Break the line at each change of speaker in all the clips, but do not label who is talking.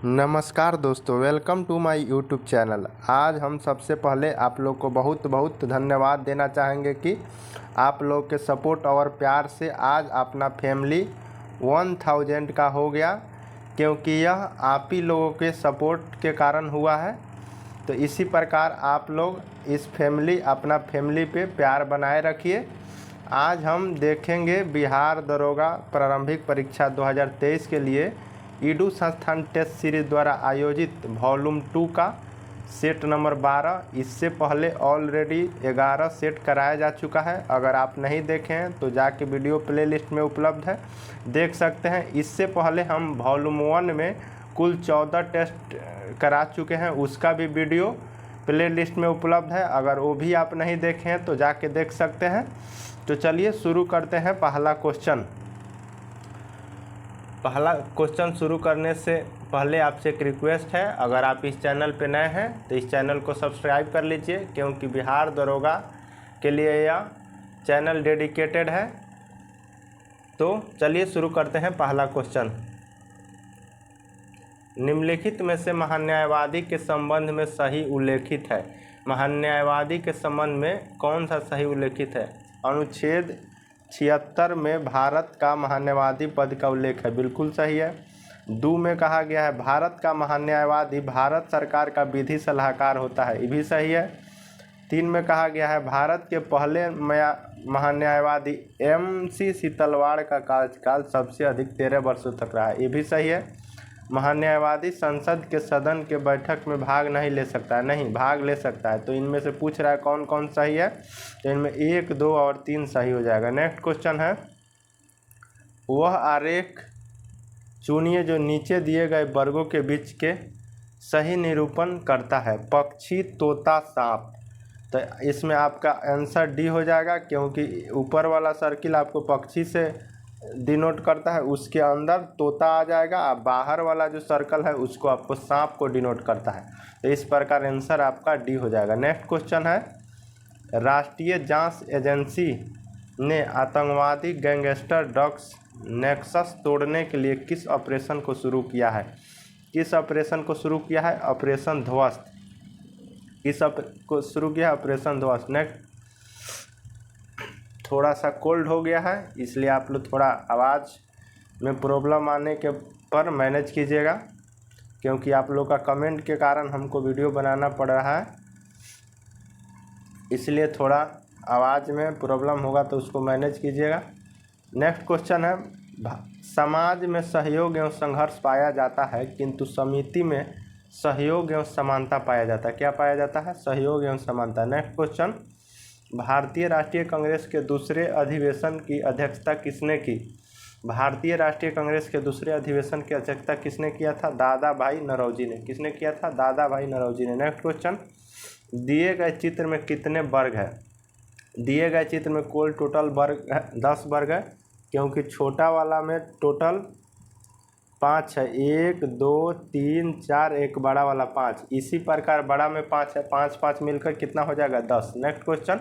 नमस्कार दोस्तों, welcome to my YouTube channel. आज हम सबसे पहले आप लोग को बहुत बहुत धन्यवाद देना चाहेंगे कि आप लोग के सपोर्ट और प्यार से आज अपना फैमिली 1000 का हो गया, क्योंकि यह आप ही लोगों के सपोर्ट के कारण हुआ है। तो इसी प्रकार आप लोग इस अपना फैमिली पे प्यार बनाए रखिए। आज हम देखेंगे बिहार दरोगा प्रारंभिक परीक्षा 2023 के लिए ईडू संस्थान टेस्ट सीरीज द्वारा आयोजित वॉल्यूम 2 का सेट नंबर 12। इससे पहले ऑलरेडी 11 सेट कराया जा चुका है। अगर आप नहीं देखे हैं तो जाके वीडियो प्लेलिस्ट में उपलब्ध है, देख सकते हैं। इससे पहले हम वॉल्यूम 1 में कुल 14 टेस्ट करा चुके हैं, उसका भी वीडियो प्लेलिस्ट में उपलब्ध है। अगर वो भी आप नहीं देखे हैं तो जाके देख सकते हैं। तो चलिए शुरू करते हैं। पहला क्वेश्चन शुरू करने से पहले आपसे एक रिक्वेस्ट है, अगर आप इस चैनल पे नए हैं तो इस चैनल को सब्सक्राइब कर लीजिए, क्योंकि बिहार दरोगा के लिए यह चैनल डेडिकेटेड है। तो चलिए शुरू करते हैं। पहला क्वेश्चन, निम्नलिखित में से महान्यायवादी के संबंध में सही उल्लेखित है। महान्यायवादी के संबंध में कौन सा सही उल्लेखित है? अनुच्छेद 76 में भारत का महान्यायवादी पद का उल्लेख है, बिल्कुल सही है। 2 में कहा गया है भारत का महान्यायवादी भारत सरकार का विधि सलाहकार होता है, ये भी सही है। 3 में कहा गया है भारत के पहले महान्यायवादी MC सीतलवाड़ का कार्यकाल सबसे अधिक 13 वर्षों तक रहा है, ये भी सही है। महान्यायवादी संसद के सदन के बैठक में भाग नहीं ले सकता है, नहीं, भाग ले सकता है। तो इनमें से पूछ रहा है कौन कौन सही है, तो इनमें 1, 2 और 3 सही हो जाएगा। नेक्स्ट क्वेश्चन है, वह आरेख चुनिए जो नीचे दिए गए वर्गों के बीच के सही निरूपण करता है। पक्षी, तोता, सांप। तो इसमें आपका आंसर डी हो जाएगा, क्योंकि ऊपर वाला सर्किल आपको पक्षी से डिनोट करता है, उसके अंदर तोता आ जाएगा। और बाहर वाला जो सर्कल है उसको आपको सांप को डिनोट करता है। तो इस प्रकार आंसर आपका डी हो जाएगा। नेक्स्ट क्वेश्चन है, राष्ट्रीय जांच एजेंसी ने आतंकवादी गैंगस्टर ड्रग्स नेक्सस तोड़ने के लिए किस ऑपरेशन को शुरू किया है? किस ऑपरेशन को शुरू किया है? ऑपरेशन ध्वस्त। को शुरू किया है? ऑपरेशन ध्वस्त। नेक्स्ट, थोड़ा सा कोल्ड हो गया है, इसलिए आप लोग थोड़ा आवाज़ में प्रॉब्लम आने के पर मैनेज कीजिएगा, क्योंकि आप लोग का कमेंट के कारण हमको वीडियो बनाना पड़ रहा है, इसलिए थोड़ा आवाज़ में प्रॉब्लम होगा तो उसको मैनेज कीजिएगा। नेक्स्ट क्वेश्चन है, समाज में सहयोग एवं संघर्ष पाया जाता है, किंतु समिति में सहयोग एवं समानता पाया जाता है। क्या पाया जाता है? सहयोग एवं समानता। नेक्स्ट क्वेश्चन, भारतीय राष्ट्रीय कांग्रेस के दूसरे अधिवेशन की अध्यक्षता किसने की? भारतीय राष्ट्रीय कांग्रेस के दूसरे अधिवेशन की अध्यक्षता किसने किया था? दादा भाई नौरोजी ने। किसने किया था? दादा भाई नौरोजी ने। नेक्स्ट क्वेश्चन, दिए गए चित्र में कितने वर्ग है? दिए गए चित्र में कुल टोटल वर्ग 10 वर्ग है, क्योंकि छोटा वाला में टोटल 5 है। 1, 2, 3, 4, एक बड़ा वाला 5। इसी प्रकार बड़ा में 5 है, 5 5 मिलकर कितना हो जाएगा? 10। नेक्स्ट क्वेश्चन,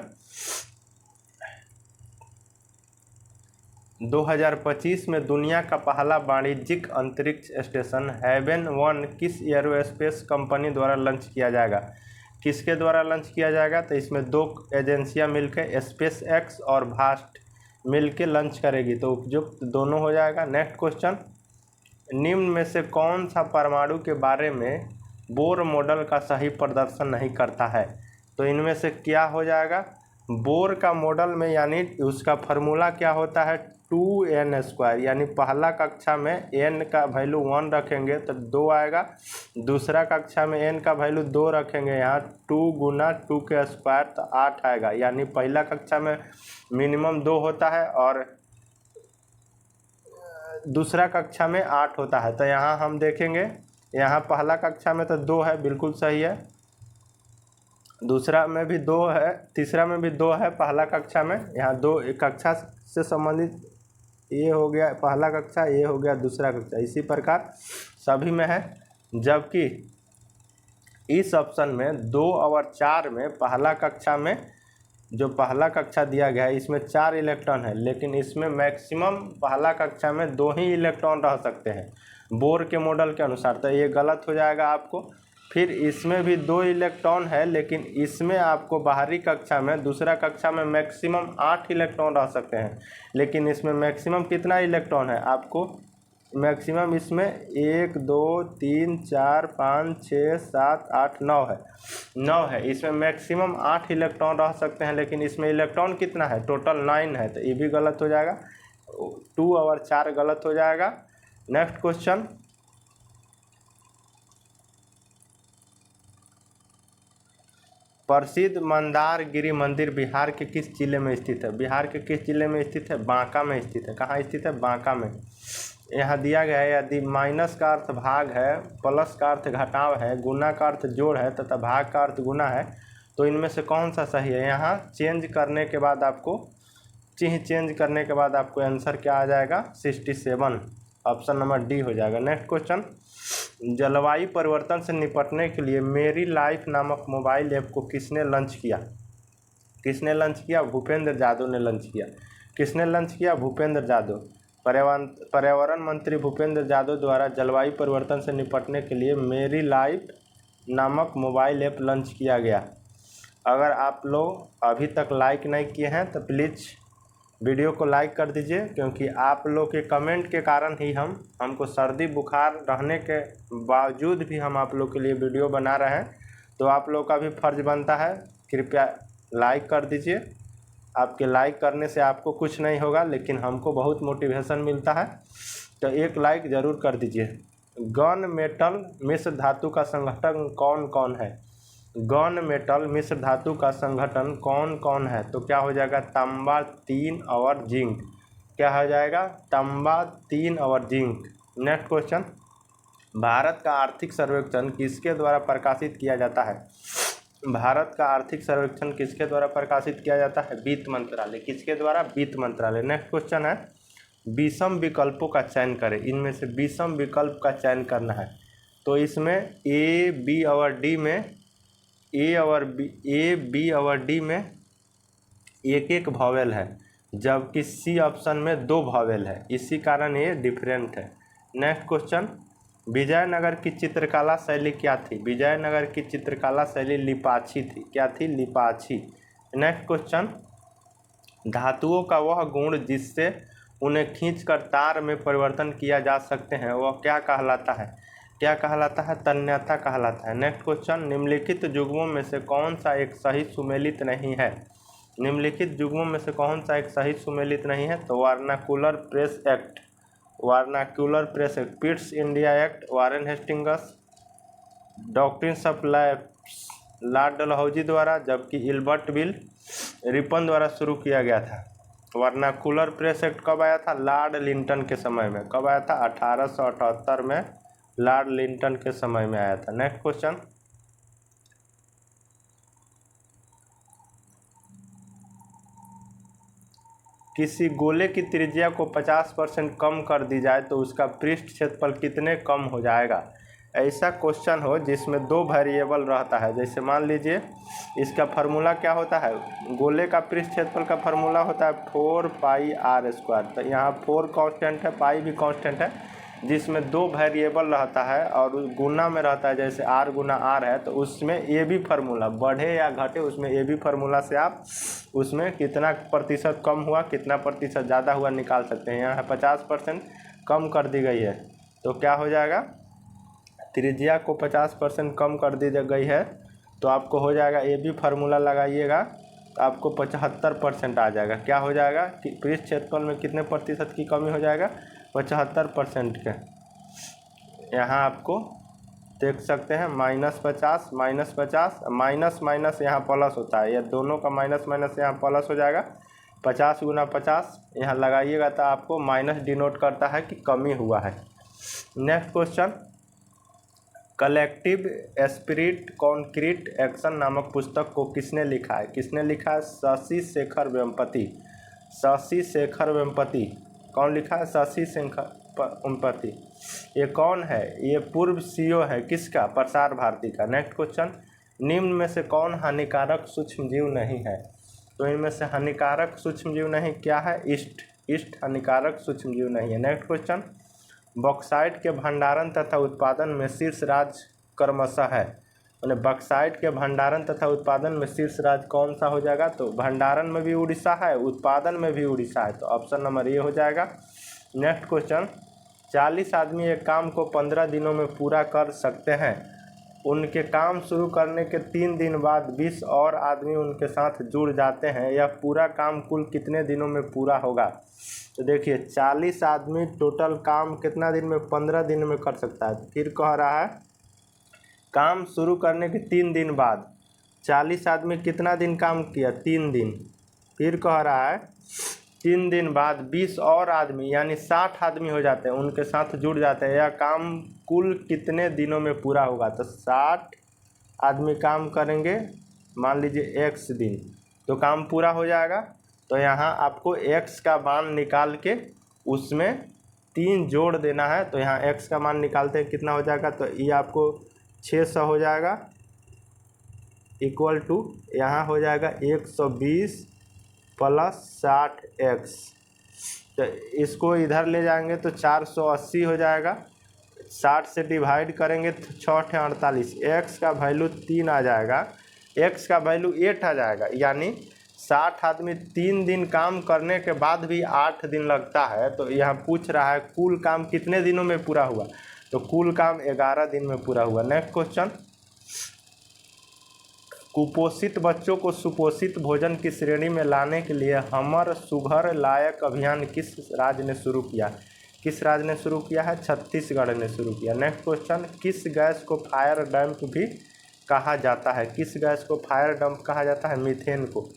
2025 में दुनिया का पहला वाणिज्यिक अंतरिक्ष स्टेशन हेवन 1 किस एरोस्पेस कंपनी द्वारा लॉन्च किया जाएगा? किसके द्वारा लॉन्च किया जाएगा? तो इसमें 2 एजेंसियां मिलकर स्पेस एक्स और वास्ट मिलकर लॉन्च करेगी, तो उपयुक्त दोनों हो जाएगा। नेक्स्ट क्वेश्चन, निम्न में से कौन सा परमाणु के बारे में बोर मॉडल का सही प्रदर्शन नहीं करता है? तो इनमें से क्या हो जाएगा? बोर का मॉडल में यानी उसका फार्मूला क्या होता है? 2n², यानी पहला कक्षा में n का वैल्यू 1 रखेंगे तो 2 आएगा, दूसरा कक्षा में n का वैल्यू 2 रखेंगे, यहाँ 2 गुना 2 के स्क्वायर तो 8 आएगा। यानी पहला कक्षा में मिनिमम 2 होता है और दूसरा कक्षा में 8 होता है। तो यहाँ हम देखेंगे, यहाँ पहला कक्षा में तो 2 है, बिल्कुल सही है। दूसरा में भी 2 है, तीसरा में भी 2 है पहला कक्षा में। यहाँ 2 कक्षा से संबंधित ये हो गया पहला कक्षा, ये हो गया दूसरा कक्षा, इसी प्रकार सभी में है। जबकि इस ऑप्शन में 2 और 4 में पहला कक्षा में जो पहला कक्षा दिया गया है इसमें 4 इलेक्ट्रॉन है, लेकिन इसमें मैक्सिमम पहला कक्षा में 2 ही इलेक्ट्रॉन रह सकते हैं। बोर के मॉडल के अनुसार, तो ये गलत हो जाएगा आपको। फिर इसमें भी 2 इलेक्ट्रॉन है, लेकिन इसमें आपको बाहरी कक्षा में, दूसरा कक्षा में मैक्सिमम 8 इलेक्ट्रॉन रह सकते हैं, लेकिन इसमें मैक्सिमम कितना इलेक्ट्रॉन है आपको, मैक्सिमम इसमें 1 2 3 4 5 6 7 8 9 है, 9 है। इसमें मैक्सिमम 8 इलेक्ट्रॉन रह सकते हैं, लेकिन इसमें इलेक्ट्रॉन कितना है, टोटल 9 है, तो ये भी गलत हो जाएगा। 2 और 4 गलत हो जाएगा। नेक्स्ट क्वेश्चन, प्रसिद्ध मंदारगिरी मंदिर बिहार के किस जिले में स्थित है? बिहार के किस जिले में स्थित है? बांका में स्थित है। कहाँ स्थित है? बांका में। यहाँ दिया गया है, यदि माइनस का अर्थ भाग है, प्लस का अर्थ घटाव है, गुना का अर्थ जोड़ है तथा भाग का अर्थ गुना है, तो इनमें से कौन सा सही है? यहाँ चेंज करने के बाद आपको, चिन्ह चेंज करने के बाद आपको आंसर क्या आ जाएगा? 67, ऑप्शन नंबर डी हो जाएगा। नेक्स्ट क्वेश्चन, जलवायु परिवर्तन से निपटने के लिए मेरी लाइफ नामक मोबाइल ऐप को किसने लॉन्च किया? किसने लॉन्च किया? भूपेंद्र यादव ने लॉन्च किया। किसने लॉन्च किया? भूपेंद्र यादव। पर्यावरण मंत्री भूपेंद्र यादव द्वारा जलवायु परिवर्तन से निपटने के लिए मेरी लाइफ नामक मोबाइल ऐप लॉन्च किया गया। अगर आप लोग अभी तक लाइक नहीं किए हैं तो प्लीज़ वीडियो को लाइक कर दीजिए, क्योंकि आप लोग के कमेंट के कारण ही हमको सर्दी बुखार रहने के बावजूद भी हम आप लोग के लिए वीडियो बना रहे हैं। तो आप लोग का भी फर्ज बनता है, कृपया लाइक कर दीजिए। आपके लाइक करने से आपको कुछ नहीं होगा, लेकिन हमको बहुत मोटिवेशन मिलता है, तो एक लाइक ज़रूर कर दीजिए। गन मेटल मिश्र धातु का संगठन कौन कौन है? गन मेटल मिश्र धातु का संगठन कौन कौन है? तो क्या हो जाएगा? तांबा, तीन और जिंक। क्या हो जाएगा? तांबा, तीन और जिंक। नेक्स्ट क्वेश्चन, भारत का आर्थिक सर्वेक्षण किसके द्वारा प्रकाशित किया जाता है? भारत का आर्थिक सर्वेक्षण किसके द्वारा प्रकाशित किया जाता है? वित्त मंत्रालय। किसके द्वारा? वित्त मंत्रालय। नेक्स्ट क्वेश्चन है, विषम विकल्पों का चयन करें। इनमें से विषम विकल्प का चयन करना है, तो इसमें ए बी और डी में, ए बी और डी में एक एक वॉवेल है, जबकि सी ऑप्शन में 2 वॉवेल है, इसी कारण ये डिफरेंट है। नेक्स्ट क्वेश्चन, विजयनगर की चित्रकला शैली क्या थी? विजयनगर की चित्रकला शैली लिपाची थी। क्या थी? लिपाची। नेक्स्ट क्वेश्चन, धातुओं का वह गुण जिससे उन्हें खींचकर तार में परिवर्तन किया जा सकते हैं वह क्या कहलाता है? क्या कहलाता है? तन्यता कहलाता है। नेक्स्ट क्वेश्चन, निम्नलिखित युग्मों में से कौन सा एक सही सुमेलित नहीं है? निम्नलिखित युग्मों में से कौन सा एक सही सुमेलित नहीं है? तो vernacular press act, vernacular press act, Pitt's India act, Warren Hastings, doctrine of lapse Lord Dalhousie द्वारा, जबकि इल्बर्ट बिल रिपन द्वारा शुरू किया गया था। वर्नाकुलर प्रेस एक्ट कब आया था? लॉर्ड लिंटन के समय में। कब आया था? 1878 में लॉर्ड लिंटन के समय में आया था। नेक्स्ट क्वेश्चन, किसी गोले की त्रिज्या को 50% कम कर दी जाए तो उसका पृष्ठ क्षेत्रफल कितने कम हो जाएगा? ऐसा क्वेश्चन हो जिसमें 2 वेरिएबल रहता है, जैसे मान लीजिए इसका फार्मूला क्या होता है? गोले का पृष्ठ क्षेत्रफल का फार्मूला होता है 4πr²। तो यहाँ 4 कांस्टेंट है, पाई भी कांस्टेंट है, जिसमें 2 वेरिएबल रहता है और गुना में रहता है, जैसे r गुना r है, तो उसमें ए बी फार्मूला बढ़े या घटे, उसमें ए बी फार्मूला से आप उसमें कितना प्रतिशत कम हुआ, कितना प्रतिशत ज़्यादा हुआ निकाल सकते हैं। यहाँ 50% कम कर दी गई है, तो क्या हो जाएगा? त्रिज्या को 50% कम कर दी गई है, तो आपको हो जाएगा, ए बी फार्मूला लगाइएगा तो आपको 75% आ जाएगा। क्या हो जाएगा कि पृष्ठ क्षेत्रफल में कितने प्रतिशत की कमी हो जाएगा? 75% के। यहाँ आपको देख सकते हैं -50 -50 माइनस माइनस यहाँ प्लस होता है, ये दोनों का माइनस माइनस यहाँ प्लस हो जाएगा। 50 × 50 यहाँ लगाइएगा तो आपको माइनस डिनोट करता है कि कमी हुआ है। Next question, collective spirit concrete action नामक पुस्तक को किसने लिखा है? किसने लिखा है? शशि शेखर वेम्पति। शशि शेखर वेम्पति। कौन लिखा है? शशि शेखर वेम्पति। ये कौन है? ये पूर्व सीईओ है किसका? प्रसार भारती का। नेक्स्ट क्वेश्चन, निम्न में से कौन हानिकारक सूक्ष्मजीव नहीं है? तो इनमें से हानिकारक सूक्ष्मजीव नहीं क्या है? ईस्ट हानिकारक सूक्ष्मजीव नहीं है। नेक्स्ट क्वेश्चन, बॉक्साइट के भंडारण तथा उत्पादन में शीर्ष राज्य क्रमशः है। मैंने बॉक्साइट के भंडारण तथा उत्पादन में शीर्ष राज्य कौन सा हो जाएगा? तो भंडारण में भी उड़ीसा है, उत्पादन में भी उड़ीसा है, तो ऑप्शन नंबर ए हो जाएगा। नेक्स्ट क्वेश्चन, 40 आदमी एक काम को 15 दिनों में पूरा कर सकते हैं। उनके काम शुरू करने के 3 दिन बाद 20 और आदमी उनके साथ जुड़ जाते हैं। यह पूरा काम कुल कितने दिनों में पूरा होगा? तो देखिए 40 आदमी टोटल काम कितना दिन में? 15 दिन में कर सकता है। फिर कह रहा है काम शुरू करने के 3 दिन बाद 40 आदमी कितना दिन काम किया? 3 दिन। फिर कह रहा है 3 दिन बाद 20 और आदमी यानी 60 आदमी हो जाते हैं, उनके साथ जुड़ जाते हैं। यह काम कुल कितने दिनों में पूरा होगा? तो 60 आदमी काम करेंगे, मान लीजिए x दिन, तो काम पूरा हो जाएगा। तो यहाँ आपको x का मान निकाल के उसमें 3 जोड़ देना है। तो यहाँ x का मान निकालते हैं, कितना हो जाएगा? तो ये आपको 600 हो जाएगा, इक्वल टू यहाँ हो जाएगा 120 प्लस 60x। तो इसको इधर ले जाएंगे तो 480 हो जाएगा। 60 से डिवाइड करेंगे तो 6 48, x का वैल्यू 3 आ जाएगा, x का वैल्यू 8 आ जाएगा। यानी 60 आदमी 3 दिन काम करने के बाद भी 8 दिन लगता है। तो यहाँ पूछ रहा है कुल काम कितने दिनों में पूरा हुआ? तो कुल काम 11 दिन में पूरा हुआ। नेक्स्ट क्वेश्चन, कुपोषित बच्चों को सुपोषित भोजन की श्रेणी में लाने के लिए हमर सुघर लायक अभियान किस राज्य ने शुरू किया? किस राज्य ने शुरू किया है? छत्तीसगढ़ ने शुरू किया। नेक्स्ट क्वेश्चन, किस गैस को फायर डंप भी कहा जाता है? किस गैस को फायर डंप कहा जाता है? मीथेन को।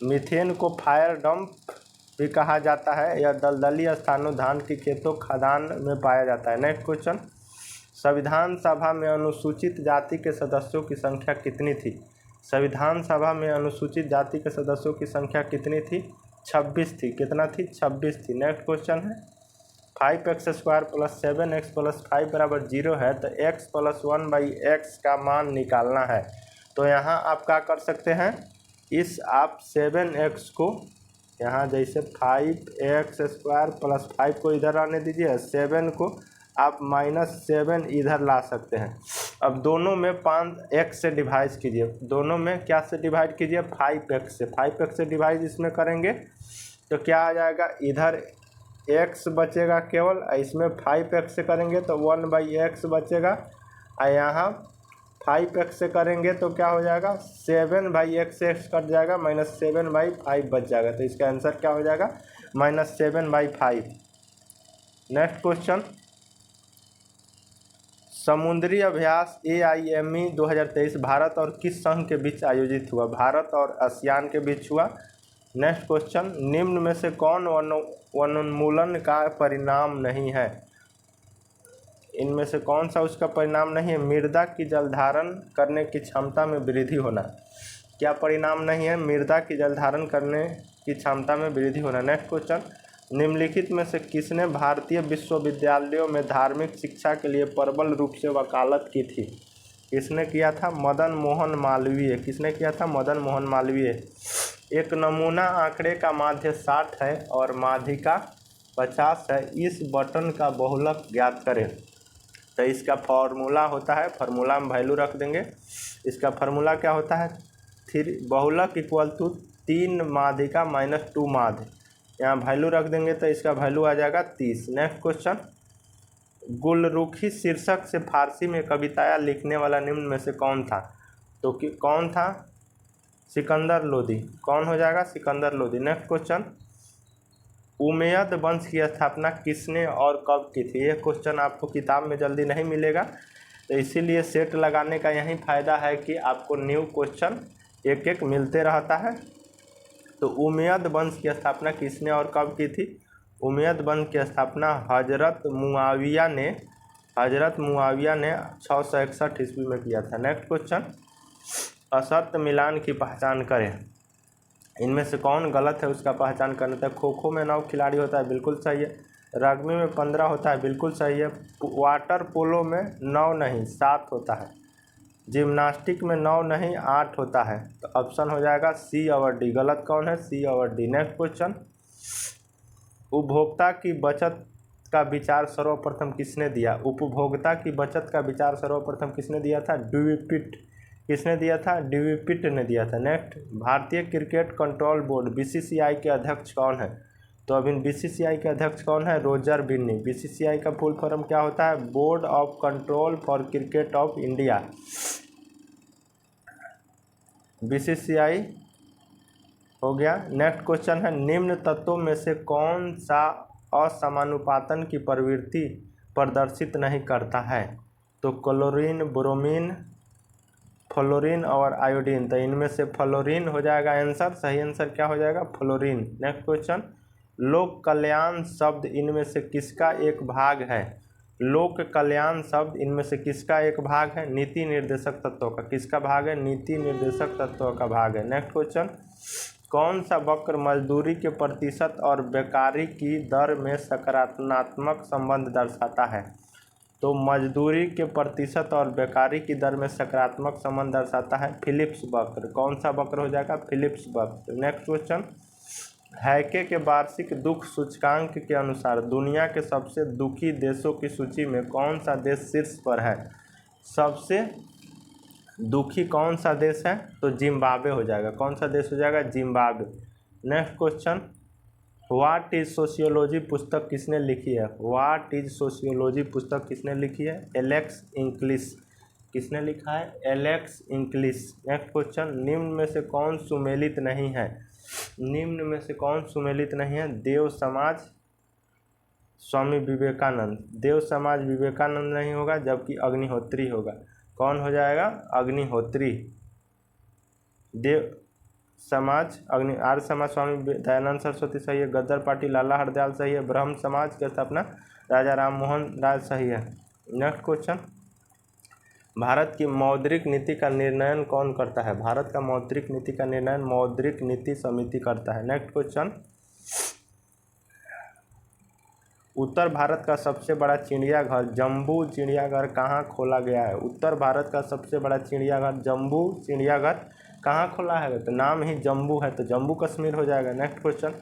मीथेन को फायर डंप भी कहा जाता है। यह दलदली स्थानों, धान की खेतों, खदान में पाया जाता है। नेक्स्ट क्वेश्चन, संविधान सभा में अनुसूचित जाति के सदस्यों की संख्या कितनी थी? संविधान सभा में अनुसूचित जाति के सदस्यों की संख्या कितनी थी? 26 थी। कितना थी? 26 थी। नेक्स्ट क्वेश्चन है 5x² + 7x + 5 = 0 है, तो x + 1/x का मान निकालना है। तो यहाँ आप क्या कर सकते हैं, इस आप 7x को यहाँ जैसे 5x² + 5 को इधर आने दीजिए, 7 को आप -7 इधर ला सकते हैं। अब दोनों में 5x से डिवाइड कीजिए, दोनों में क्या से डिवाइड कीजिए? 5x से। 5x से डिवाइड इसमें करेंगे तो क्या आ जाएगा? इधर x बचेगा केवल, इसमें 5x से करेंगे तो 1/x बचेगा, और यहाँ 5x से करेंगे तो क्या हो जाएगा? 7/x से x कट जाएगा, -7/5 बच जाएगा। तो इसका आंसर क्या हो जाएगा? -7/5। नेक्स्ट क्वेश्चन, समुद्री अभ्यास AIME 2023 भारत और किस संघ के बीच आयोजित हुआ? भारत और आसियान के बीच हुआ। नेक्स्ट क्वेश्चन, निम्न में से कौन वनोन्मूलन का परिणाम नहीं है? इनमें से कौन सा उसका परिणाम नहीं है? मृदा की जलधारण करने की क्षमता में वृद्धि होना। क्या परिणाम नहीं है? मृदा की जलधारण करने की क्षमता में वृद्धि होना। नेक्स्ट क्वेश्चन, निम्नलिखित में से किसने भारतीय विश्वविद्यालयों में धार्मिक शिक्षा के लिए प्रबल रूप से वकालत की थी? किसने किया था? मदन मोहन मालवीय। किसने किया था? मदन मोहन मालवीय। एक नमूना आंकड़े का माध्य 60 है और माध्यिका 50 है। इस बटन का बहुलक ज्ञात करें। तो इसका फॉर्मूला होता है, फार्मूला में वैल्यू रख देंगे। इसका फार्मूला क्या होता है? 3 बहुलक = 3 माध्यिका -2 माध्य। यहाँ वैल्यू रख देंगे तो इसका वैल्यू आ जाएगा 30। नेक्स्ट क्वेश्चन, गुलरुखी शीर्षक से फारसी में कविताएं लिखने वाला निम्न में से कौन था? तो कौन था? सिकंदर लोदी। कौन हो जाएगा? Sikandar Lodi. Next question, Umayyad वंश की स्थापना किसने और कब की थी? ये क्वेश्चन आपको किताब में जल्दी नहीं मिलेगा, तो इसीलिए सेट लगाने का यही फ़ायदा है कि आपको न्यू क्वेश्चन एक एक मिलते रहता है। तो उमैयद वंश की स्थापना किसने और कब की थी? उमैयद वंश की स्थापना हजरत मुआविया ने 661 ईस्वी में किया था। नेक्स्ट क्वेश्चन, असत मिलान की पहचान करें। इनमें से कौन गलत है उसका पहचान करना था। खो खो में 9 खिलाड़ी होता है, बिल्कुल सही है। रग्बी में 15 होता है, बिल्कुल सही है। वाटर पोलो में 9 नहीं 7 होता है। जिम्नास्टिक में 9 नहीं 8 होता है। तो ऑप्शन हो जाएगा C और D। गलत कौन है? C और D। नेक्स्ट क्वेश्चन, उपभोक्ता की बचत का विचार सर्वप्रथम किसने दिया? उपभोक्ता की बचत का विचार सर्वप्रथम किसने दिया था? ड्यूई पिट। किसने दिया था? ड्यूई पिट ने दिया था। नेक्स्ट, भारतीय क्रिकेट कंट्रोल बोर्ड बीसीसीआई के अध्यक्ष कौन है? तो अभी बीसीसीआई के अध्यक्ष कौन है? रोजर बिन्नी। बीसीसीआई का फुल फॉर्म क्या होता है? Board of control for cricket of India. BCCI हो गया। नेक्स्ट क्वेश्चन है, निम्न तत्वों में से कौन सा असमानुपातन की प्रवृत्ति प्रदर्शित नहीं करता है? तो क्लोरीन, ब्रोमीन, फ्लोरीन और आयोडीन। तो इनमें से फ्लोरीन हो जाएगा आंसर। सही आंसर क्या हो जाएगा? फ्लोरीन। नेक्स्ट क्वेश्चन, लोक कल्याण शब्द इनमें से किसका एक भाग है? लोक कल्याण शब्द इनमें से किसका एक भाग है? नीति निर्देशक तत्वों का। किसका भाग है? नीति निर्देशक तत्वों का भाग है। नेक्स्ट क्वेश्चन, कौन सा वक्र मजदूरी के प्रतिशत और बेकारी की दर में सकारात्मक संबंध दर्शाता है? तो मजदूरी के प्रतिशत और बेकारी की दर में सकारात्मक संबंध दर्शाता है फिलिप्स वक्र। कौन सा वक्र हो जाएगा? फिलिप्स वक्र। नेक्स्ट क्वेश्चन, हैके के वार्षिक दुख सूचकांक के अनुसार दुनिया के सबसे दुखी देशों की सूची में कौन सा देश शीर्ष पर है? सबसे दुखी कौन सा देश है? तो जिम्बाब्वे हो जाएगा। कौन सा देश हो जाएगा? Zimbabwe. Next question, what is sociology पुस्तक किसने लिखी है? व्हाट इज सोशियोलॉजी पुस्तक किसने लिखी है? Alex English. किसने लिखा है? Alex English. नेक्स्ट क्वेश्चन, निम्न में से कौन सुमेलित नहीं है? निम्न में से कौन सुमेलित नहीं है? देव समाज, स्वामी विवेकानंद। देव समाज विवेकानंद नहीं होगा, जबकि अग्निहोत्री होगा। कौन हो जाएगा? अग्निहोत्री। देव समाज आर्य समाज स्वामी दयानंद सरस्वती सही है। गद्दर पार्टी लाला हरदयाल सही है। ब्रह्म समाज की स्थापना राजा राम मोहन राय सही है। नेक्स्ट क्वेश्चन, भारत की मौद्रिक नीति का निर्णय कौन करता है? भारत का मौद्रिक नीति का निर्णय मौद्रिक नीति समिति करता है। नेक्स्ट क्वेश्चन, उत्तर भारत का सबसे बड़ा चिड़ियाघर जम्बू चिड़ियाघर कहाँ खोला गया है? उत्तर भारत का सबसे बड़ा चिड़ियाघर जम्बू चिड़ियाघर कहाँ खोला है? तो नाम ही जम्बू है, तो जम्मू कश्मीर हो जाएगा। नेक्स्ट क्वेश्चन,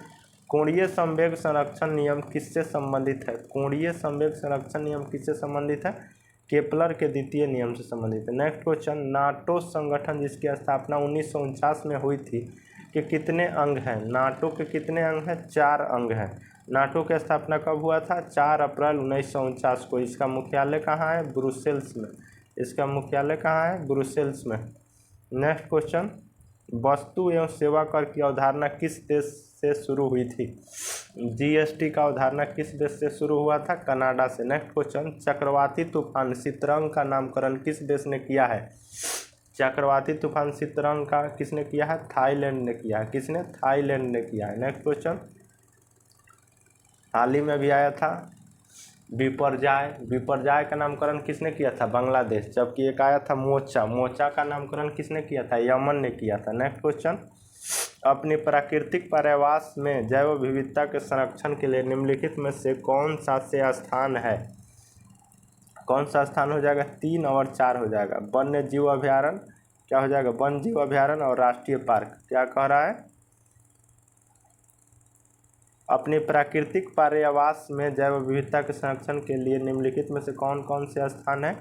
कोणीय संवेग संरक्षण नियम किससे संबंधित है? कोणीय संवेग संरक्षण नियम किससे संबंधित है? केपलर के द्वितीय नियम से संबंधित है। नेक्स्ट क्वेश्चन, नाटो संगठन जिसकी स्थापना 1949 में हुई थी के कितने अंग हैं? नाटो के कितने अंग हैं? 4 अंग हैं। नाटो की स्थापना कब हुआ था? 4 अप्रैल 1949 को। इसका मुख्यालय कहाँ है? ब्रुसेल्स में। इसका मुख्यालय कहाँ है? ब्रुसेल्स में। नेक्स्ट क्वेश्चन, वस्तु एवं सेवा कर की अवधारणा किस देश से शुरू हुई थी? जीएसटी का अवधारणा किस देश से शुरू हुआ था? कनाडा से। नेक्स्ट क्वेश्चन, चक्रवाती तूफान सितरंग का नामकरण किस देश ने किया है? चक्रवाती तूफान सितरंग का किसने किया है? थाईलैंड ने किया है। किसने? थाईलैंड ने किया है। नेक्स्ट क्वेश्चन, हाल ही में भी आया था विपर्याय। विपर्याय का नामकरण किसने किया था? बांग्लादेश। जबकि एक आया था मोचा। मोचा का नामकरण किसने किया था? यमन ने किया था। नेक्स्ट क्वेश्चन, अपनी प्राकृतिक पर्यावास में जैव विविधता के संरक्षण के लिए निम्नलिखित में से कौन सा से स्थान है? कौन सा स्थान हो जाएगा? 3 और 4 हो जाएगा। वन्य जीव अभ्यारण्य क्या हो जाएगा? वन्य जीव अभ्यारण्य और राष्ट्रीय पार्क। क्या कह रहा है? अपनी प्राकृतिक पर्यावास में जैव विविधता के संरक्षण के लिए निम्नलिखित में से कौन कौन से स्थान है?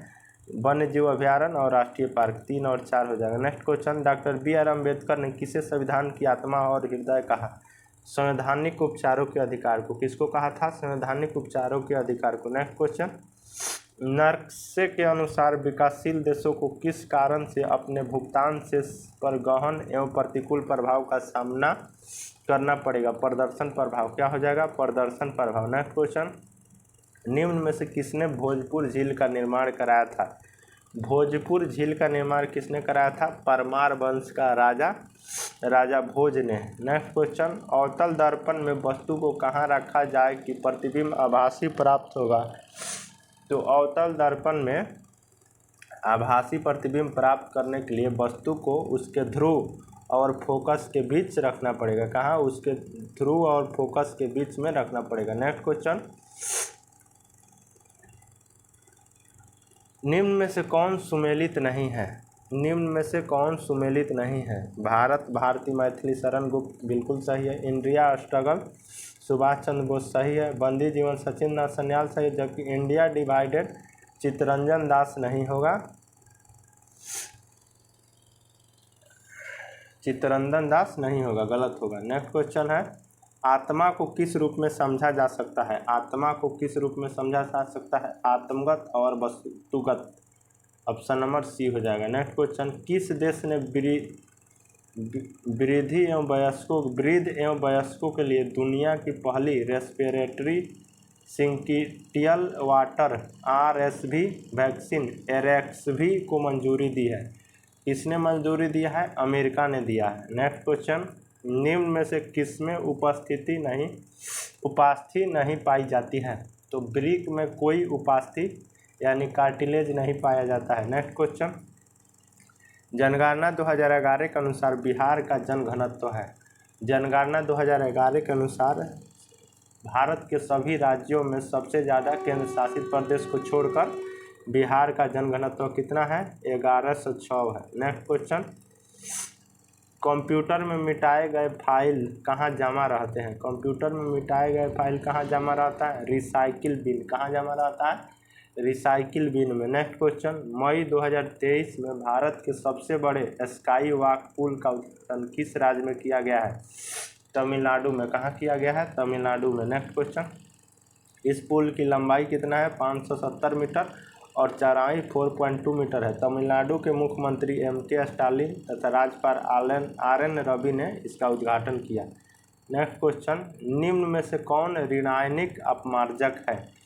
वन्य जीव अभ्यारण्य और राष्ट्रीय पार्क। 3 और 4 हो जाएगा। Next question, doctor BR Ambedkar ने किसे संविधान की आत्मा और हृदय कहा? संवैधानिक उपचारों के अधिकार को। किसको कहा था? संवैधानिक उपचारों के अधिकार को। नेक्स्ट क्वेश्चन, नक्शे के अनुसार विकासशील देशों को किस कारण से अपने भुगतान से पर गहन एवं प्रतिकूल प्रभाव का सामना करना पड़ेगा? प्रदर्शन प्रभाव। क्या हो जाएगा? प्रदर्शन प्रभाव। नेक्स्ट क्वेश्चन, निम्न में से किसने भोजपुर झील का निर्माण कराया था? भोजपुर झील का निर्माण किसने कराया था? परमार वंश का राजा भोज ने। नेक्स्ट क्वेश्चन, अवतल दर्पण में वस्तु को कहाँ रखा जाए कि प्रतिबिंब आभासी प्राप्त होगा? तो अवतल दर्पण में आभासी प्रतिबिंब प्राप्त करने के लिए वस्तु को उसके ध्रुव और फोकस के बीच रखना पड़ेगा। कहाँ? उसके ध्रुव और फोकस के बीच में रखना पड़ेगा। नेक्स्ट क्वेश्चन, निम्न में से कौन सुमेलित नहीं है? निम्न में से कौन सुमेलित नहीं है? भारत, भारती, मैथिली, शरण गुप्त बिल्कुल सही है। इंडिया स्ट्रगल सुभाष चंद्र बोस सही है। बंदी जीवन सचिंद्र सन्याल सही है, जबकि इंडिया डिवाइडेड चित्तरंजन दास नहीं होगा, चित्तरंजन दास नहीं होगा, गलत होगा। नेक्स्ट क्वेश्चन है, आत्मा को किस रूप में समझा जा सकता है? आत्मा को किस रूप में समझा जा सकता है? आत्मगत और वस्तुगत। ऑप्शन नंबर सी हो जाएगा। नेक्स्ट क्वेश्चन, किस देश ने वृद्ध एवं वयस्कों के लिए दुनिया की पहली रेस्पिरेटरी सिंकिटियल वाटर RSV वैक्सीन एरेक्सवी को मंजूरी दी है? किसने मंजूरी दिया है? अमेरिका ने दिया है। नेक्स्ट क्वेश्चन, निम्न में से किसमें उपास्थि नहीं पाई जाती है? तो ब्रिक में कोई उपास्थि यानी कार्टिलेज नहीं पाया जाता है। नेक्स्ट क्वेश्चन, जनगणना 2011 के अनुसार बिहार का जनघनत्व है। जनगणना 2011 के अनुसार भारत के सभी राज्यों में सबसे ज़्यादा केंद्र शासित प्रदेश को छोड़कर बिहार का जनघनत्व कितना है? 1106 है। नेक्स्ट क्वेश्चन, कंप्यूटर में मिटाए गए फाइल कहाँ जमा रहते हैं? कंप्यूटर में मिटाए गए फाइल कहाँ जमा रहता है? Recycle bin. कहाँ जमा रहता है? रिसाइकिल बिन में। नेक्स्ट क्वेश्चन, मई 2023 में भारत के सबसे बड़े स्काई वॉक पुल का उद्घाटन किस राज्य में किया गया है? तमिलनाडु में। कहाँ किया गया है? तमिलनाडु में। नेक्स्ट क्वेश्चन, इस पुल की लंबाई कितना है? 570 मीटर और चौड़ाई 4.2 मीटर है। तमिलनाडु के मुख्यमंत्री MK स्टालिन तथा राज्यपाल RN रवि ने इसका उद्घाटन किया। नेक्स्ट क्वेश्चन, निम्न में से कौन ऋणायनिक अपमार्जक है?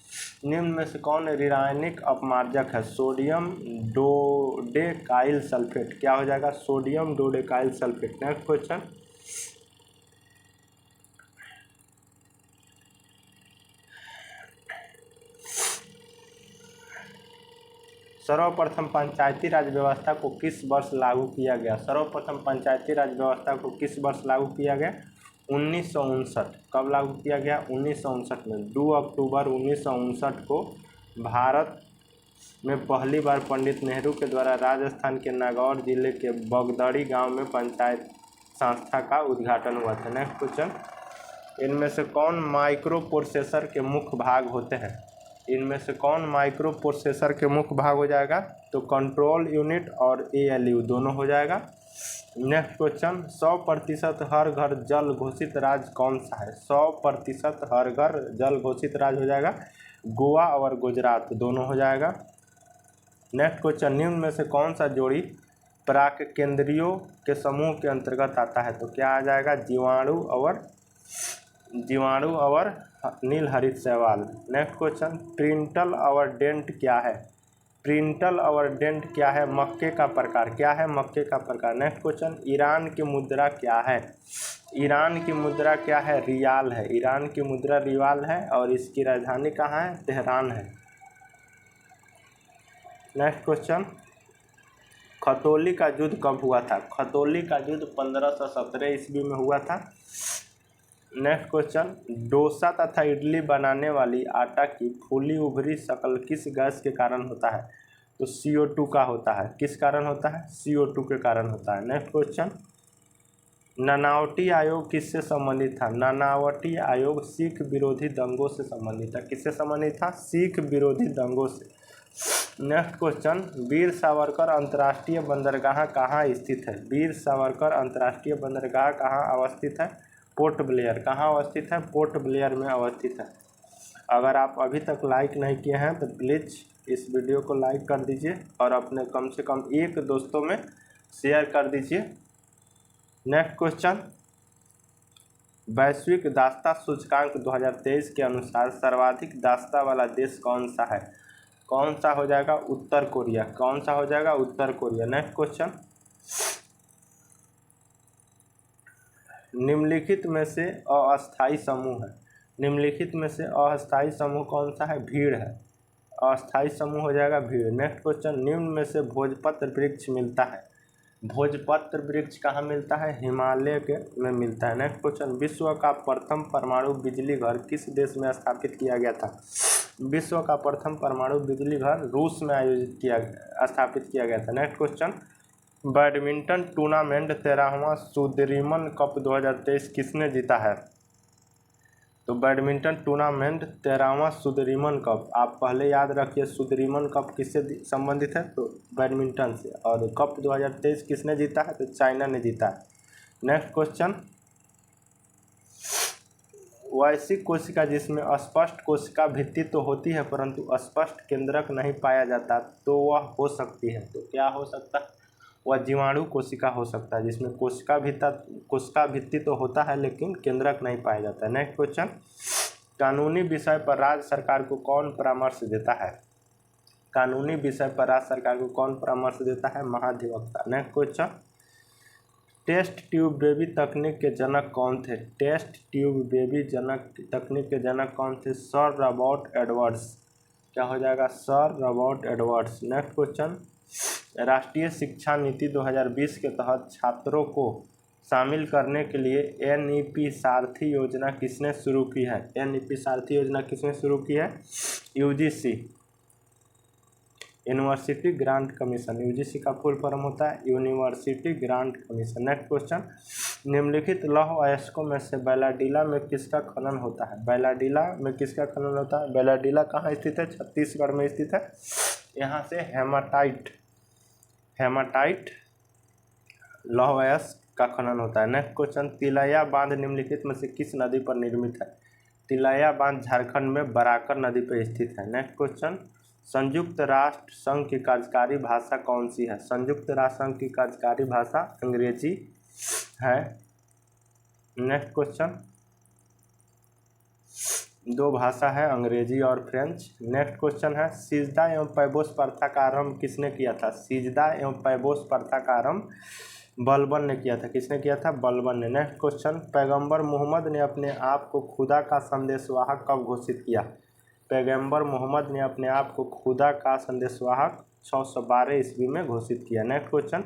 निम्न में से कौन ऋणायनिक अपमार्जक है? Sodium dodecyl sulphate. क्या हो जाएगा? Sodium dodecyl sulphate. Next question, सर्वप्रथम पंचायती राज व्यवस्था को किस वर्ष लागू किया गया? सर्वप्रथम पंचायती राज व्यवस्था को किस वर्ष लागू किया गया? 1959। कब लागू किया गया? 1959 में। 2 अक्टूबर 1959 को भारत में पहली बार पंडित नेहरू के द्वारा राजस्थान के नागौर जिले के बगदड़ी गांव में पंचायत संस्था का उद्घाटन हुआ था। नेक्स्ट क्वेश्चन, इनमें से कौन माइक्रो प्रोसेसर के मुख्य भाग होते हैं? इनमें से कौन माइक्रो प्रोसेसर के मुख्य भाग हो जाएगा? तो कंट्रोल यूनिट और ALU दोनों हो जाएगा। नेक्स्ट क्वेश्चन, 100% हर घर जल घोषित राज्य कौन सा है? 100% हर घर जल घोषित राज्य हो जाएगा गोवा और गुजरात दोनों हो जाएगा। नेक्स्ट क्वेश्चन, निम्न में से कौन सा जोड़ी पराग केंद्रियों के समूह के अंतर्गत आता है? तो क्या आ जाएगा? जीवाणु और नील हरित शैवाल। नेक्स्ट क्वेश्चन, प्रिंटल और डेंट क्या है? प्रिंटल और डेंट क्या है? मक्के का प्रकार। क्या है? मक्के का प्रकार। नेक्स्ट क्वेश्चन, ईरान की मुद्रा क्या है? ईरान की मुद्रा क्या है? रियाल है। ईरान की मुद्रा रियाल है और इसकी राजधानी कहाँ है? तेहरान है। नेक्स्ट क्वेश्चन, खतौली का युद्ध कब हुआ था? खतौली का युद्ध 1517 ईस्वी में हुआ था। नेक्स्ट क्वेश्चन, डोसा तथा इडली बनाने वाली आटा की फूली उभरी शक्ल किस गैस के कारण होता है? तो CO2 का होता है। किस कारण होता है? CO2 के कारण होता है। नेक्स्ट क्वेश्चन, नानावटी आयोग किससे संबंधित था? नानावटी आयोग सिख विरोधी दंगों से संबंधित था। किससे संबंधित था? सिख विरोधी दंगों से। नेक्स्ट क्वेश्चन, वीर सावरकर अंतर्राष्ट्रीय बंदरगाह कहाँ स्थित है? वीर सावरकर अंतर्राष्ट्रीय बंदरगाह कहाँ अवस्थित है? Port Blair. कहाँ अवस्थित है? पोर्ट ब्लेयर में अवस्थित है। अगर आप अभी तक लाइक नहीं किए हैं तो प्लीज़ इस वीडियो को लाइक कर दीजिए और अपने कम से कम एक दोस्तों में शेयर कर दीजिए। नेक्स्ट क्वेश्चन, वैश्विक दासता सूचकांक 2023 के अनुसार सर्वाधिक दासता वाला देश कौन सा है? कौन सा हो जाएगा? उत्तर कोरिया। कौन सा हो जाएगा? उत्तर कोरिया। नेक्स्ट क्वेश्चन, निम्नलिखित में से अस्थायी समूह है। निम्नलिखित में से अस्थायी समूह कौन सा है? भीड़ है। अस्थायी समूह हो जाएगा भीड़। नेक्स्ट क्वेश्चन, निम्न में से भोजपत्र वृक्ष मिलता है। भोजपत्र वृक्ष कहाँ मिलता है? हिमालय के में मिलता है। नेक्स्ट क्वेश्चन, विश्व का प्रथम परमाणु बिजली घर किस देश में स्थापित किया गया था? विश्व का प्रथम परमाणु बिजली घर रूस में स्थापित किया गया था। नेक्स्ट क्वेश्चन, बैडमिंटन टूर्नामेंट 13वां सुदीमन कप 2023 किसने जीता है? तो बैडमिंटन टूर्नामेंट 13वां सुदरीमन कप, आप पहले याद रखिए सुदरीमन कप किससे संबंधित है, तो बैडमिंटन से। और कप 2023 किसने जीता है, तो चाइना ने जीता है। नेक्स्ट क्वेश्चन, वैश्विक कोशिका जिसमें अस्पष्ट कोशिका भित्ति तो होती है परंतु अस्पष्ट केंद्रक नहीं पाया जाता, तो वह हो सकती है, तो क्या हो सकता है, वह जीवाणु कोशिका हो सकता है जिसमें कोशिका भित्ति तो होता है लेकिन केंद्रक नहीं पाया जाता है। नेक्स्ट क्वेश्चन, कानूनी विषय पर राज्य सरकार को कौन परामर्श देता है, कानूनी विषय पर राज्य सरकार को कौन परामर्श देता है, महाधिवक्ता। Next question, test tube baby तकनीक के जनक कौन थे, टेस्ट ट्यूब बेबी तकनीक के जनक कौन थे, सर रॉबर्ट एडवर्ड्स। क्या हो जाएगा, sir Robert Edwards. Next question, राष्ट्रीय शिक्षा नीति 2020 के तहत छात्रों को शामिल करने के लिए NEP सारथी योजना किसने शुरू की है, NEP सारथी योजना किसने शुरू की है, UGC, university grant commission. UGC का फुल फॉर्म होता है university grant commission. Next question, निम्नलिखित लौह अयस्कों में से बैलाडीला में किसका खनन होता है, बैलाडीला में किसका खनन होता है, बैलाडीला कहाँ स्थित है, छत्तीसगढ़ में स्थित है। यहाँ से हेमाटाइट लौह अयस्क का खनन होता है। नेक्स्ट क्वेश्चन, तिलैया बांध निम्नलिखित में से किस नदी पर निर्मित है, तिलैया बांध झारखंड में बराकर नदी पर स्थित है। नेक्स्ट क्वेश्चन, संयुक्त राष्ट्र संघ की कार्यकारी भाषा कौन सी है, संयुक्त राष्ट्र संघ की कार्यकारी भाषा अंग्रेजी है। नेक्स्ट क्वेश्चन, दो भाषा है अंग्रेजी और फ्रेंच। नेक्स्ट क्वेश्चन है, सिजदा एवं पैबोस प्रथा का आरंभ किसने किया था, सिजदा एवं पैबोस प्रथा का आरंभ बलबन ने किया था, किसने किया था, बलबन ने। नेक्स्ट क्वेश्चन, पैगंबर मोहम्मद ने अपने आप को खुदा का संदेशवाहक कब घोषित किया, पैगंबर मोहम्मद ने अपने आप को खुदा का संदेशवाहक 612 ईस्वी में घोषित किया। नेक्स्ट क्वेश्चन,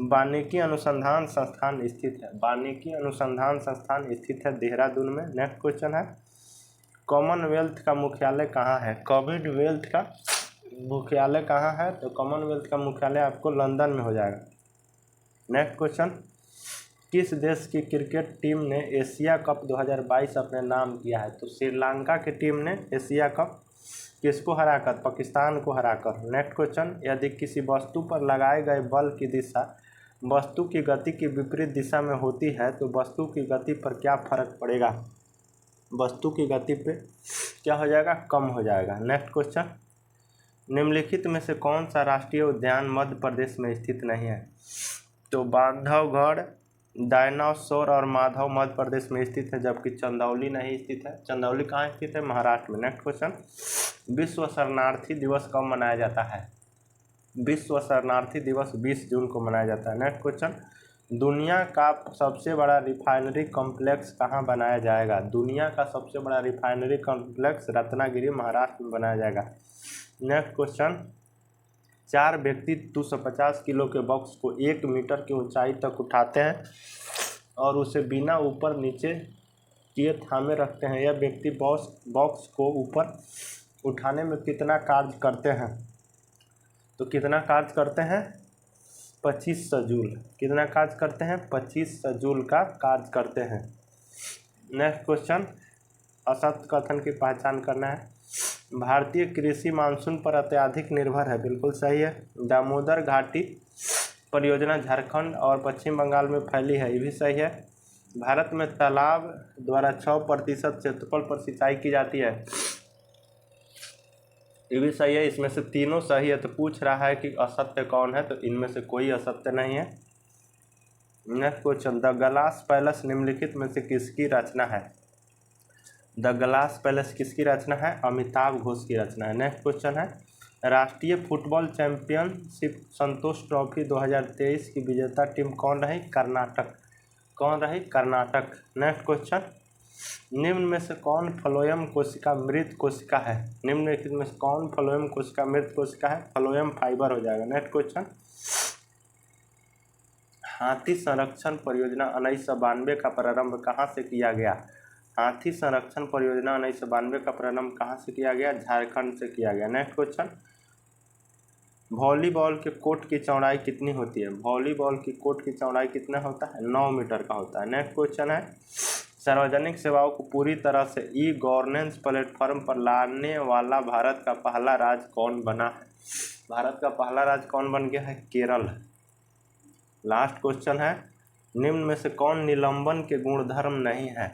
वानिकी अनुसंधान संस्थान स्थित है, वानिकी अनुसंधान संस्थान स्थित है देहरादून में। नेक्स्ट क्वेश्चन है, कॉमनवेल्थ का मुख्यालय कहाँ है, कॉमनवेल्थ का मुख्यालय कहाँ है, तो कॉमनवेल्थ का मुख्यालय आपको लंदन में हो जाएगा। नेक्स्ट क्वेश्चन, किस देश की क्रिकेट टीम ने एशिया कप 2022 अपने नाम किया है, तो श्रीलंका की टीम ने एशिया कप किसको हराकर, पाकिस्तान को हराकर। नेक्स्ट क्वेश्चन, यदि किसी वस्तु पर लगाए गए बल की दिशा वस्तु की गति की विपरीत दिशा में होती है तो वस्तु की गति पर क्या फर्क पड़ेगा, वस्तु की गति पे क्या हो जाएगा, कम हो जाएगा। नेक्स्ट क्वेश्चन, निम्नलिखित में से कौन सा राष्ट्रीय उद्यान मध्य प्रदेश में स्थित नहीं है, तो बांधवगढ़, डायनासोर और माधव मध्य प्रदेश में स्थित है जबकि चंदौली नहीं स्थित है। चंदौली कहाँ स्थित है, महाराष्ट्र में। नेक्स्ट क्वेश्चन, विश्व शरणार्थी दिवस कब मनाया जाता है, विश्व शरणार्थी दिवस 20 जून को मनाया जाता है। नेक्स्ट क्वेश्चन, दुनिया का सबसे बड़ा रिफाइनरी कॉम्प्लेक्स कहाँ बनाया जाएगा, दुनिया का सबसे बड़ा रिफाइनरी कॉम्प्लेक्स रत्नागिरी महाराष्ट्र में बनाया जाएगा। नेक्स्ट क्वेश्चन, 4 व्यक्ति 250 किलो के बॉक्स को 1 मीटर की ऊंचाई तक उठाते हैं और उसे बिना ऊपर नीचे किए थामे रखते हैं। यह व्यक्ति बॉक्स को ऊपर उठाने में कितना कार्य करते हैं, तो कितना कार्य करते हैं, 2500 जूल। कितना कार्य करते हैं, 2500 जूल का कार्य करते हैं। नेक्स्ट क्वेश्चन, असत्य कथन की पहचान करना है। भारतीय कृषि मानसून पर अत्यधिक निर्भर है, बिल्कुल सही है। दामोदर घाटी परियोजना झारखंड और पश्चिम बंगाल में फैली है, ये भी सही है। भारत में तालाब द्वारा 6% क्षेत्रफल पर सिंचाई की जाती है, ये भी सही है। इसमें से तीनों सही है, तो पूछ रहा है कि असत्य कौन है, तो इनमें से कोई असत्य नहीं है। Next question, the glass palace निम्नलिखित में से किसकी रचना है, द ग्लास पैलेस किसकी रचना है, अमिताभ घोष की रचना है। नेक्स्ट क्वेश्चन है, राष्ट्रीय फुटबॉल चैंपियनशिप संतोष ट्रॉफी 2023 की विजेता टीम कौन रही, कर्नाटक, कौन रही, कर्नाटक। नेक्स्ट क्वेश्चन, निम्न में से कौन फ्लोएम कोशिका मृत कोशिका है, निम्नलिखित में से कौन फ्लोएम कोशिका मृत कोशिका है, फ्लोएम फाइबर हो जाएगा। नेक्स्ट क्वेश्चन, हाथी संरक्षण परियोजना 1992 का प्रारंभ कहाँ से किया गया, हाथी संरक्षण परियोजना 1992 का प्रारंभ कहाँ से किया गया, झारखंड से किया गया। नेक्स्ट क्वेश्चन, वॉलीबॉल के कोर्ट की चौड़ाई कितनी होती है, वॉलीबॉल की कोर्ट की चौड़ाई कितना होता है, 9 मीटर का होता है। नेक्स्ट क्वेश्चन है, सार्वजनिक सेवाओं को पूरी तरह से ई गवर्नेंस प्लेटफॉर्म पर लाने वाला भारत का पहला राज्य कौन बना है? भारत का पहला राज्य कौन बन गया है? केरल। लास्ट क्वेश्चन है, निम्न में से कौन निलंबन के गुणधर्म नहीं है?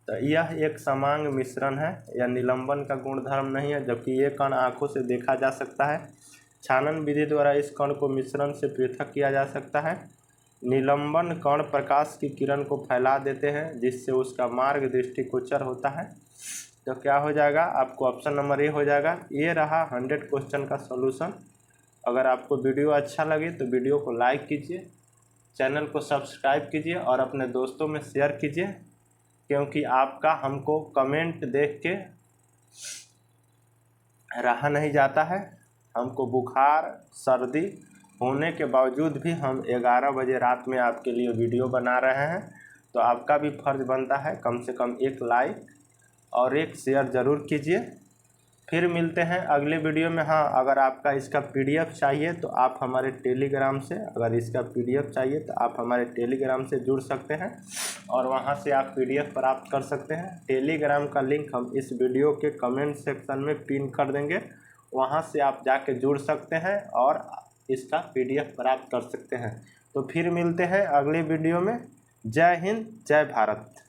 तो यह एक समांग मिश्रण है, यह निलंबन का गुणधर्म नहीं है, जबकि ये कण आंखों से देखा जा सकता है। छानन विधि द्वारा इस कण को मिश्रण से पृथक किया जा सकता है। निलंबन कण प्रकाश की किरण को फैला देते हैं, जिससे उसका मार्ग दृष्टिगोचर होता है। तो क्या हो जाएगा? आपको ऑप्शन नंबर ए हो जाएगा। ये रहा 100 क्वेश्चन का सॉल्यूशन। अगर आपको वीडियो अच्छा लगे तो वीडियो को लाइक कीजिए, चैनल को सब्सक्राइब कीजिए और अपने दोस्तों में शेयर कीजिए, क्योंकि आपका हमको कमेंट देख के रहा नहीं जाता है। हमको बुखार सर्दी होने के बावजूद भी हम 11 बजे रात में आपके लिए वीडियो बना रहे हैं। तो आपका भी फर्ज बनता है कम से कम एक लाइक और एक शेयर ज़रूर कीजिए। फिर मिलते हैं अगले वीडियो में। हाँ, अगर आपका इसका PDF चाहिए तो आप हमारे टेलीग्राम से, अगर इसका PDF चाहिए तो आप हमारे टेलीग्राम से जुड़ सकते हैं और वहाँ से आप PDF प्राप्त कर सकते हैं। टेलीग्राम का लिंक हम इस वीडियो के कमेंट सेक्शन में पिन कर देंगे, वहाँ से आप जाके जुड़ सकते हैं और इसका PDF प्राप्त कर सकते हैं। तो फिर मिलते हैं अगले वीडियो में। जय हिंद, जय भारत।